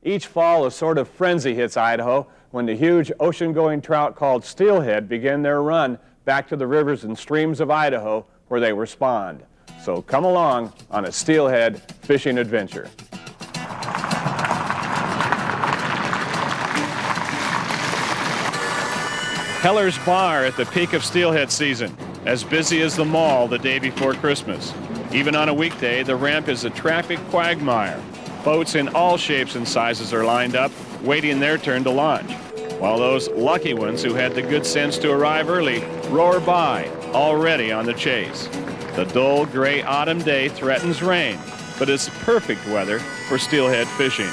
Each fall, a sort of frenzy hits Idaho when the huge ocean-going trout called steelhead begin their run back to the rivers and streams of Idaho where they were spawned. So come along on a steelhead fishing adventure. Heller's Bar at the peak of steelhead season, as busy as the mall the day before Christmas. Even on a weekday, the ramp is a traffic quagmire. Boats in all shapes and sizes are lined up, waiting their turn to launch, while those lucky ones who had the good sense to arrive early roar by, already on the chase. The dull, gray autumn day threatens rain, but it's perfect weather for steelhead fishing.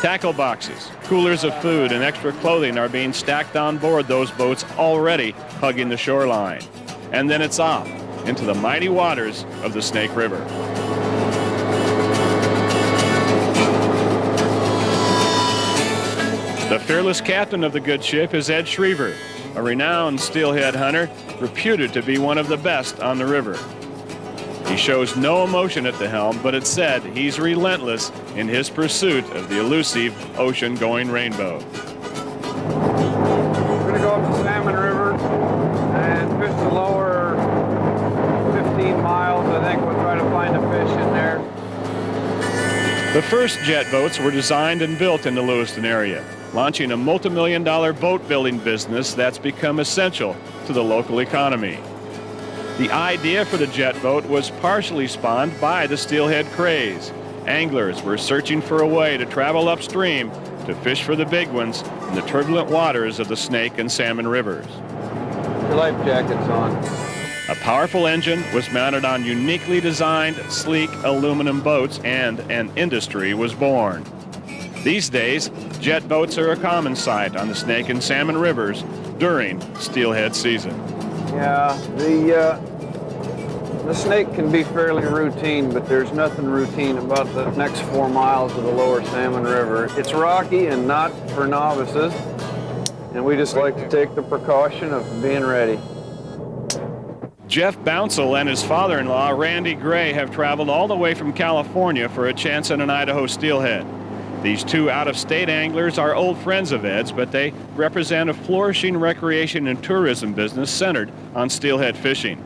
Tackle boxes, coolers of food, and extra clothing are being stacked on board those boats already hugging the shoreline. And then it's off into the mighty waters of the Snake River. The fearless captain of the good ship is Ed Schriever, a renowned steelhead hunter, reputed to be one of the best on the river. He shows no emotion at the helm, but it's said he's relentless in his pursuit of the elusive ocean-going rainbow. We're going to go up the Salmon River and fish the lower 15 miles. I think we'll try to find a fish in there. The first jet boats were designed and built in the Lewiston area, launching a multi-million-dollar boat building business that's become essential to the local economy. The idea for the jet boat was partially spawned by the steelhead craze. Anglers were searching for a way to travel upstream to fish for the big ones in the turbulent waters of the Snake and Salmon rivers. Your life jacket's on. A powerful engine was mounted on uniquely designed, sleek aluminum boats, and an industry was born. These days, jet boats are a common sight on the Snake and Salmon rivers during steelhead season. Yeah, the Snake can be fairly routine, but there's nothing routine about the next 4 miles of the lower Salmon River. It's rocky and not for novices, and we just like to take the precaution of being ready. Jeff Bouncel and his father-in-law, Randy Gray, have traveled all the way from California for a chance at an Idaho steelhead. These two out-of-state anglers are old friends of Ed's, but they represent a flourishing recreation and tourism business centered on steelhead fishing.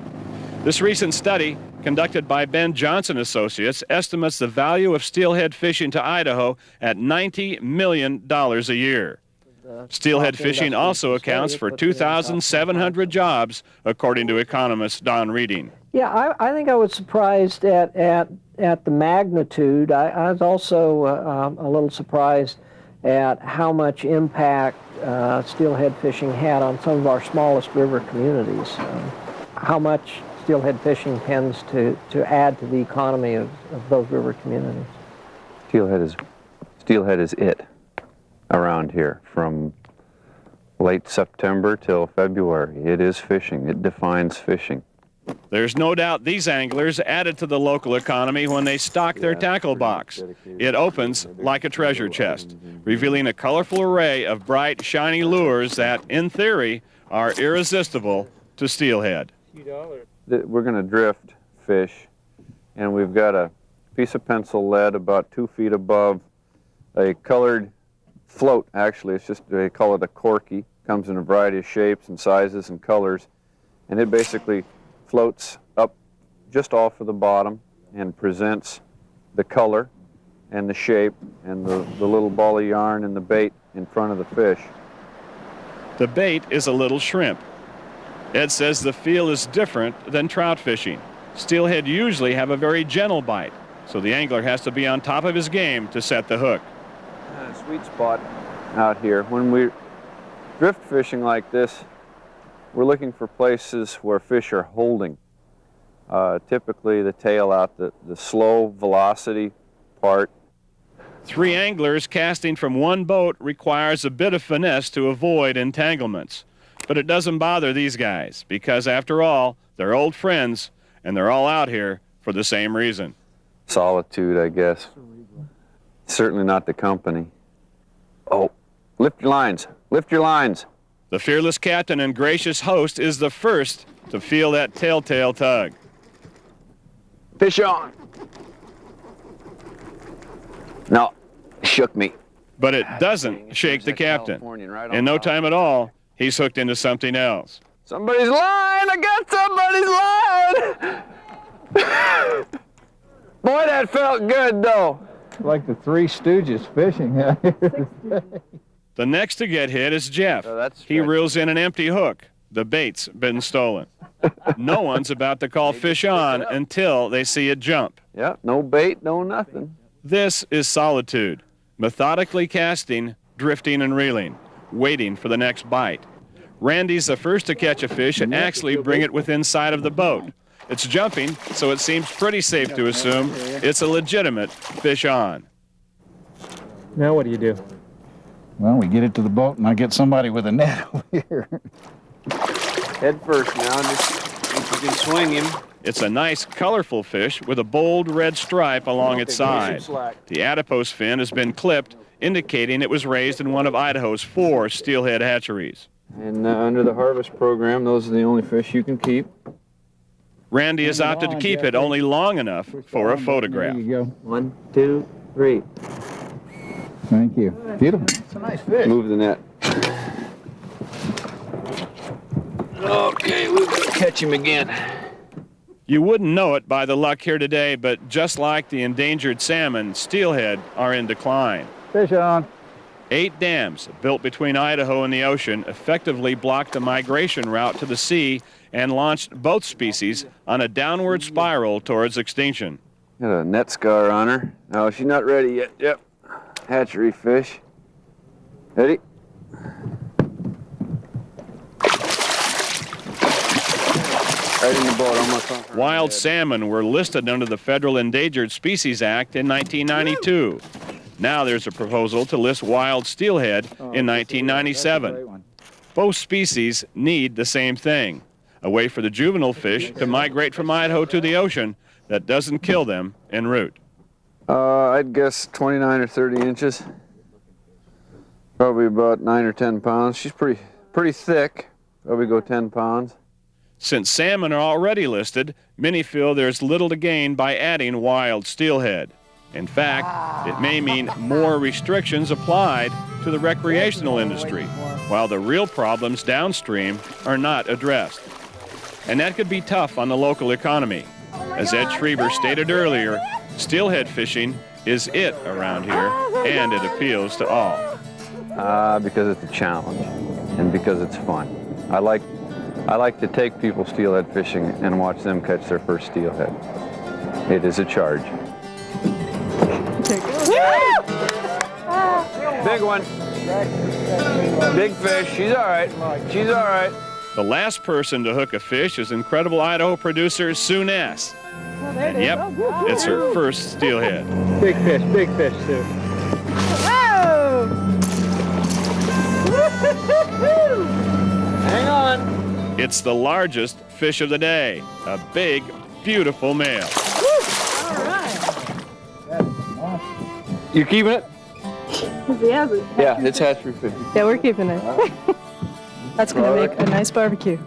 This recent study, conducted by Ben Johnson Associates, estimates the value of steelhead fishing to Idaho at $90 million a year. Steelhead fishing also accounts for 2,700 jobs, according to economist Don Reading. Yeah, I think I was surprised at the magnitude. I was also a little surprised at how much impact steelhead fishing had on some of our smallest river communities. How much steelhead fishing tends to add to the economy of those river communities. Steelhead is it around here from late September till February. It is fishing. It defines fishing. There's no doubt these anglers added to the local economy when they stock their tackle box. It opens like a treasure chest, revealing a colorful array of bright, shiny lures that, in theory, are irresistible to steelhead. We're going to drift fish, and we've got a piece of pencil lead about 2 feet above a colored float. Actually, it's just, they call it a corky. Comes in a variety of shapes and sizes and colors, and it basically floats up just off of the bottom and presents the color and the shape and the little ball of yarn and the bait in front of the fish. The bait is a little shrimp. Ed says the feel is different than trout fishing. Steelhead usually have a very gentle bite, so the angler has to be on top of his game to set the hook. Sweet spot out here. When we're drift fishing like this, we're looking for places where fish are holding. Typically the tail out, the slow velocity part. 3 anglers casting from one boat requires a bit of finesse to avoid entanglements. But it doesn't bother these guys, because after all, they're old friends, and they're all out here for the same reason. Solitude, I guess. Certainly not the company. Oh, lift your lines, lift your lines. The fearless captain and gracious host is the first to feel that telltale tug. Fish on. No, shook me. But it doesn't shake the captain. In no time at all, he's hooked into something else. Somebody's line! I got somebody's line! Boy, that felt good, though. Like the Three Stooges fishing out here. The next to get hit is Jeff. Oh, that's He reels in an empty hook. The bait's been stolen. No one's about to call fish on until they see it jump. Yeah, no bait, no nothing. This is solitude. Methodically casting, drifting and reeling, waiting for the next bite. Randy's the first to catch a fish and actually bring it within sight of the boat. It's jumping, so it seems pretty safe to assume it's a legitimate fish on. Now what do you do? Well, we get it to the boat, and I get somebody with a net over here. Head first now, just if you can swing him. It's a nice, colorful fish with a bold red stripe along its side. The adipose fin has been clipped, indicating it was raised in one of Idaho's 4 steelhead hatcheries. And under the harvest program, those are the only fish you can keep. Randy has opted to keep it only long enough for a photograph. There you go. 1, 2, 3. Thank you. Beautiful. It's a nice fish. Move the net. Okay, we've got to catch him again. You wouldn't know it by the luck here today, but just like the endangered salmon, steelhead are in decline. Fish on. 8 dams built between Idaho and the ocean effectively blocked the migration route to the sea and launched both species on a downward spiral towards extinction. Got a net scar on her. No, she's not ready yet. Yep. Hatchery fish. Ready? Right in the boat, almost on her Wild head. salmon were listed under the Federal Endangered Species Act in 1992. Now there's a proposal to list wild steelhead in 1997. Both species need the same thing, a way for the juvenile fish to migrate from Idaho to the ocean that doesn't kill them en route. I'd guess 29 or 30 inches. Probably about 9 or 10 pounds. She's pretty thick. Probably go 10 pounds. Since salmon are already listed, many feel there's little to gain by adding wild steelhead. In fact, it may mean more restrictions applied to the recreational industry, while the real problems downstream are not addressed. And that could be tough on the local economy. As Ed Schreiber stated earlier, steelhead fishing is it around here, and it appeals to all. Because it's a challenge and because it's fun. I like to take people steelhead fishing and watch them catch their first steelhead. It is a charge. Big one. Big fish. She's all right. She's all right. The last person to hook a fish is Incredible Idaho producer Sue Nass. And yep, it's her first steelhead. Big fish, Sue. Hang on. It's the largest fish of the day, a big, beautiful male. You keeping it? He has it. Yeah, it's hatchery fish. Yeah, we're keeping it. That's going to make a nice barbecue.